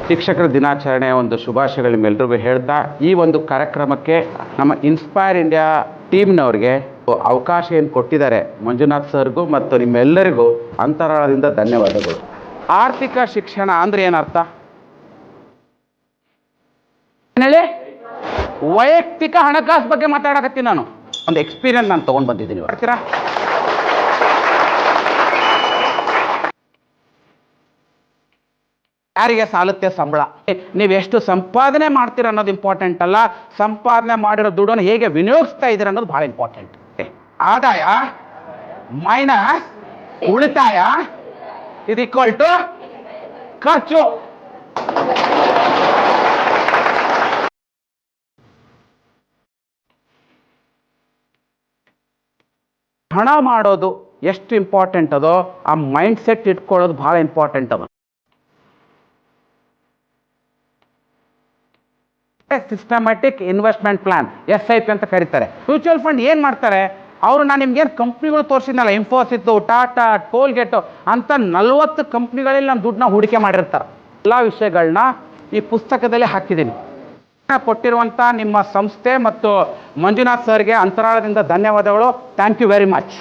ಶಿಕ್ಷಕರ ದಿನಾಚರಣೆ ಒಂದು ಶುಭಾಶಯಗಳು ನಿಮ್ಮೆಲ್ಲರಿಗೂ ಹೇಳ್ತಾ ಈ ಒಂದು ಕಾರ್ಯಕ್ರಮಕ್ಕೆ ನಮ್ಮ ಇನ್ಸ್ಪೈರ್ ಇಂಡಿಯಾ ಟೀಮ್ನವ್ರಿಗೆ ಅವಕಾಶ ಏನು ಕೊಟ್ಟಿದ್ದಾರೆ ಮಂಜುನಾಥ್ ಸರ್ಗೂ ಮತ್ತು ನಿಮ್ಮೆಲ್ಲರಿಗೂ ಅಂತರಾಳದಿಂದ ಧನ್ಯವಾದಗಳು. ಆರ್ಥಿಕ ಶಿಕ್ಷಣ ಅಂದರೆ ಏನರ್ಥ ಹೇಳಿ? ವೈಯಕ್ತಿಕ ಹಣಕಾಸು ಬಗ್ಗೆ ಮಾತಾಡಕತ್ತೀನಿ ನಾನು. ಒಂದು ಎಕ್ಸ್ಪೀರಿಯನ್ಸ್ ನಾನು ತೊಗೊಂಡು ಬಂದಿದ್ದೀನಿ. ಬರ್ತೀರಾ? ಯಾರಿಗೆ ಸಾಲುತ್ತೆ ಸಂಬಳ? ನೀವೆಷ್ಟು ಸಂಪಾದನೆ ಮಾಡ್ತೀರ ಅನ್ನೋದು ಇಂಪಾರ್ಟೆಂಟ್ ಅಲ್ಲ, ಸಂಪಾದನೆ ಮಾಡಿರೋ ದುಡ್ಡನ್ನು ಹೇಗೆ ವಿನಿಯೋಗಿಸ್ತಾ ಇದ್ದೀರ ಅನ್ನೋದು ಭಾಳ ಇಂಪಾರ್ಟೆಂಟ್. ಆದಾಯ ಮೈನಸ್ ಉಳಿತಾಯ ಇದು ಈಕ್ವಲ್ ಟು ಖರ್ಚು. ಹಣ ಮಾಡೋದು ಎಷ್ಟು ಇಂಪಾರ್ಟೆಂಟ್ ಅದೋ ಆ ಮೈಂಡ್ ಸೆಟ್ ಇಟ್ಕೊಳ್ಳೋದು ಭಾಳ ಇಂಪಾರ್ಟೆಂಟ್ ಅದು. ಸಿಸ್ಟಮ್ಯಾಟಿಕ್ ಇನ್ವೆಸ್ಟ್ಮೆಂಟ್ ಪ್ಲಾನ್ SIP ಅಂತ ಕರೀತಾರೆ. ಮ್ಯೂಚುವಲ್ ಫಂಡ್ ಏನು ಮಾಡ್ತಾರೆ ಅವರು, ನಾನು ನಿಮ್ಗೇನು ಕಂಪ್ನಿಗಳು ತೋರಿಸಿದ್ನಲ್ಲ, ಇನ್ಫೋಸಿಸ್, ಟಾಟಾ, ಟೋಲ್ಗೇಟು ಅಂತ 40 ಕಂಪ್ನಿಗಳಲ್ಲಿ ನಮ್ಮ ದುಡ್ಡನ್ನ ಹೂಡಿಕೆ ಮಾಡಿರ್ತಾರೆ. ಎಲ್ಲ ವಿಷಯಗಳನ್ನ ಈ ಪುಸ್ತಕದಲ್ಲಿ ಹಾಕಿದ್ದೀನಿ. ಕೊಟ್ಟಿರುವಂಥ ನಿಮ್ಮ ಸಂಸ್ಥೆ ಮತ್ತು ಮಂಜುನಾಥ್ ಸರ್ಗೆ ಅಂತರಾಳದಿಂದ ಧನ್ಯವಾದಗಳು. Thank you very much.